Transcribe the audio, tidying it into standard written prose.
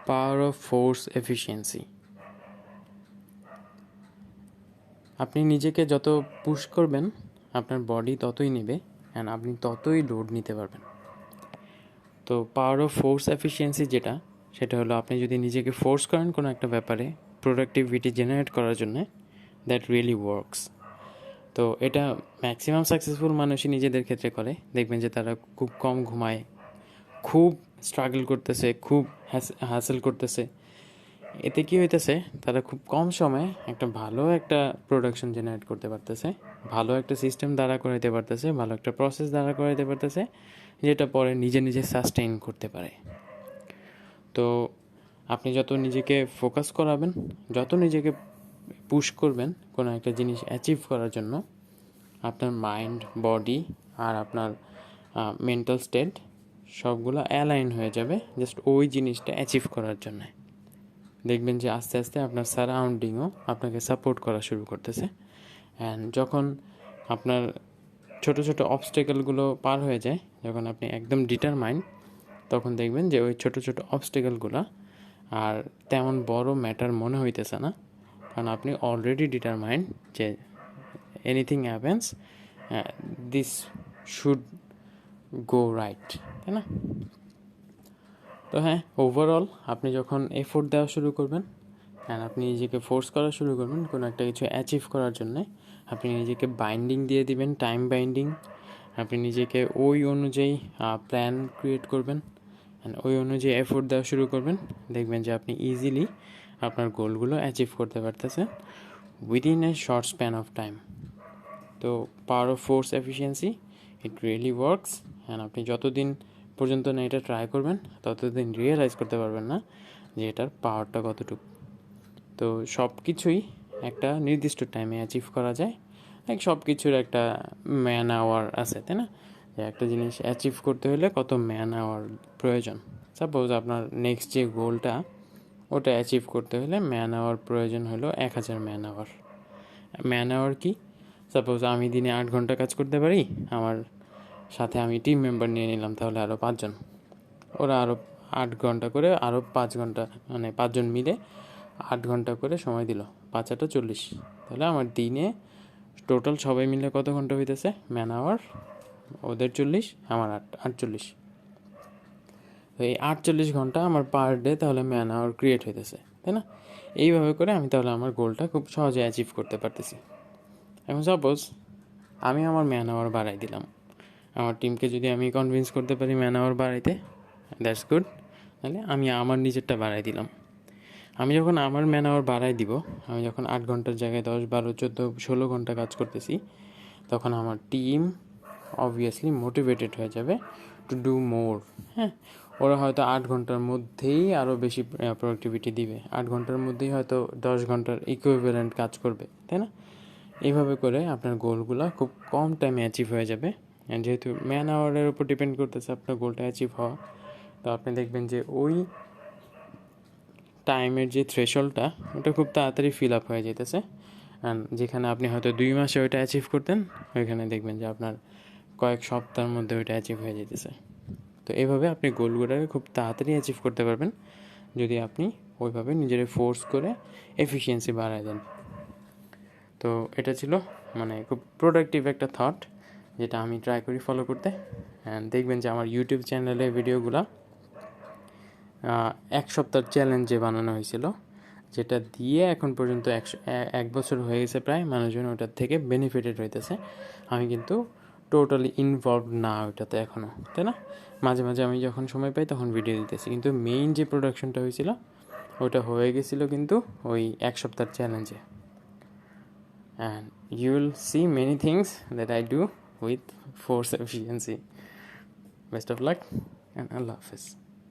Power of force efficiency. আপনি নিজেকে যত পুশ করবেন আপনার বডি ততই নেবে অ্যান্ড আপনি ততই লোড নিতে পারবেন। তো পাওয়ার অফ ফোর্স এফিসিয়েন্সি সেটা হলো আপনি যদি নিজেকে ফোর্স করেন কোনো একটা ব্যাপারে প্রোডাক্টিভিটি জেনারেট করার জন্যে, দ্যাট রিয়েলি ওয়ার্কস। তো এটা ম্যাক্সিমাম সাকসেসফুল মানুষই নিজেদের ক্ষেত্রে করে। দেখবেন যে তারা খুব কম ঘুমায়, খুব স্ট্রাগল করতেছে, খুব হ্যাসেল করতেছে। এতে কী হইতেছে, তারা খুব কম সময়ে একটা ভালো একটা প্রোডাকশন জেনারেট করতে পারতেছে, ভালো একটা সিস্টেম দাঁড়া করাইতে পারতেছে, ভালো একটা প্রসেস দাঁড়া করাইতে পারতেছে, যেটা পরে নিজে নিজে সাস্টেইন করতে পারে। তো আপনি যত নিজেকে ফোকাস করাবেন, যত নিজেকে পুশ করবেন কোনো একটা জিনিস অ্যাচিভ করার জন্য, আপনার মাইন্ড, বডি আর আপনার মেন্টাল স্টেট সবগুলো অ্যালাইন হয়ে যাবে জাস্ট ওই জিনিসটা অ্যাচিভ করার জন্য। দেখবেন যে আস্তে আস্তে আপনার সারাউন্ডিংও আপনাকে সাপোর্ট করা শুরু করতেছে। অ্যান্ড যখন আপনার ছোট ছোট অবস্টেকেলগুলো পার হয়ে যায়, যখন আপনি একদম ডিটারমাইন্ড, তখন দেখবেন যে ওই ছোট ছোট অবস্টেকেলগুলো আর তেমন বড় ম্যাটার মনে হইতেছে না, কারণ আপনি অলরেডি ডিটারমাইন্ড যে anything happens, this should go right, তাই না? তো হ্যাঁ, ওভারঅল আপনি যখন এফোর্ট দেওয়া শুরু করবেন অ্যান্ড আপনি নিজেকে ফোর্স করা শুরু করবেন কোনো একটা কিছু অ্যাচিভ করার জন্যে, আপনি নিজেকে বাইন্ডিং দিয়ে দিবেন, টাইম বাইন্ডিং। আপনি নিজেকে ওই অনুযায়ী প্ল্যান ক্রিয়েট করবেন অ্যান্ড ওই অনুযায়ী এফোর্ট দেওয়া শুরু করবেন। দেখবেন যে আপনি ইজিলি আপনার গোলগুলো অ্যাচিভ করতে পারতেছেন within a short span of time. তো power of force efficiency, it really works. And আপনি যতদিন পর্যন্ত না এটা ট্রাই করবেন ততদিন রিয়েলাইজ করতে পারবেন না যে এটার পাওয়ারটা কতটুকু। তো সব কিছুই একটা নির্দিষ্ট টাইমে অ্যাচিভ করা যায়। লাইক সব কিছুর একটা ম্যান আওয়ার আছে, তাই না? যে একটা জিনিস অ্যাচিভ করতে হলে কত ম্যান আওয়ার প্রয়োজন। সাপোজ আপনার নেক্সট যে গোলটা, ওটা অ্যাচিভ করতে হলে ম্যান আওয়ার প্রয়োজন হলো 1000 ম্যান আওয়ার। ম্যান আওয়ার কি? সাপোজ আমি দিনে 8 ঘন্টা কাজ করতে পারি, আমার সাথে আমি টিম মেম্বার নিয়ে নিলাম, তাহলে আরও 5 জন, ওরা আরও 8 ঘন্টা করে, আরও 5 ঘন্টা, মানে 5 জন মিলে 8 ঘন্টা করে সময় দিল, 5 8 40। তাহলে আমার দিনে টোটাল সবাই মিলে কত ঘন্টা হইতেছে ম্যান আওয়ার? ওদের 40, আমার 48। তো এই 48 ঘন্টা আমার পার ডে তাহলে ম্যান আওয়ার ক্রিয়েট হইতেছে, তাই না? এইভাবে করে আমি তাহলে আমার গোলটা খুব সহজে অ্যাচিভ করতে পারতেছি। এখন সাপোজ আমি আমার ম্যান আওয়ার বাড়াই দিলাম, আমার টিমকে যদি আমি কনভিন্স করতে পারি ম্যান আওয়ার বাড়াইতে, দ্যাটস গুড। তাহলে আমি আমার নিজেরটা বাড়াই দিলাম। আমি যখন আমার ম্যান আওয়ার বাড়াই দিব, আমি যখন 8 ঘন্টার জায়গায় 10 12 14 16 ঘন্টা কাজ করতেছি, তখন আমার টিম অবভিয়াসলি মোটিভেটেড হয়ে যাবে টু ডু মোর। হ্যাঁ, ওরা হয়তো 8 ঘন্টার মধ্যেই আরও বেশি প্রোডাক্টিভিটি দিবে, 8 ঘন্টার মধ্যেই হয়তো 10 ঘন্টার ইকুইভ্যালেন্ট কাজ করবে, তাই না? এইভাবে করে আপনার গোলগুলো খুব কম টাইমে অ্যাচিভ হয়ে যাবে। অ্যান্ড যেহেতু ম্যান আওয়ারের উপর ডিপেন্ড করতেছে আপনার গোলটা অ্যাচিভ হওয়া, তো আপনি দেখবেন যে ওই টাইমের যে থ্রেশহোল্ডটা, ওটা খুব তাড়াতাড়ি ফিল আপ হয়ে যেতেছে। অ্যান্ড যেখানে আপনি হয়তো 2 মাসে ওইটা অ্যাচিভ করতেন, ওইখানে দেখবেন যে আপনার কয়েক সপ্তাহের মধ্যে ওইটা অ্যাচিভ হয়ে যেতেছে। তো এইভাবে আপনি গোলগুলোকে খুব তাড়াতাড়ি অ্যাচিভ করতে পারবেন যদি আপনি ওইভাবে নিজের ফোর্স করে এফিসিয়েন্সি বাড়ায় দেন। তো এটা ছিল মানে খুব প্রোডাক্টিভ একটা থট, যেটা আমি ট্রাই করি ফলো করতে। অ্যান্ড দেখবেন যে আমার ইউটিউব চ্যানেলে ভিডিওগুলো 1 সপ্তাহের চ্যালেঞ্জে বানানো হয়েছিল, যেটা দিয়ে এখন পর্যন্ত 1 বছর হয়ে গেছে প্রায়, মানুষজন ওটার থেকে বেনিফিটেড হইতেছে। আমি কিন্তু টোটালি ইনভলভ না ওইটাতে এখনও, তাই না? মাঝে মাঝে আমি যখন সময় পাই তখন ভিডিও দিতেছি, কিন্তু মেইন যে প্রোডাকশনটা হয়েছিল ওটা হয়ে গেছিলো কিন্তু ওই 1 সপ্তাহের চ্যালেঞ্জে। And you will see many things that I do with force efficiency. Best of luck and Allah Hafiz.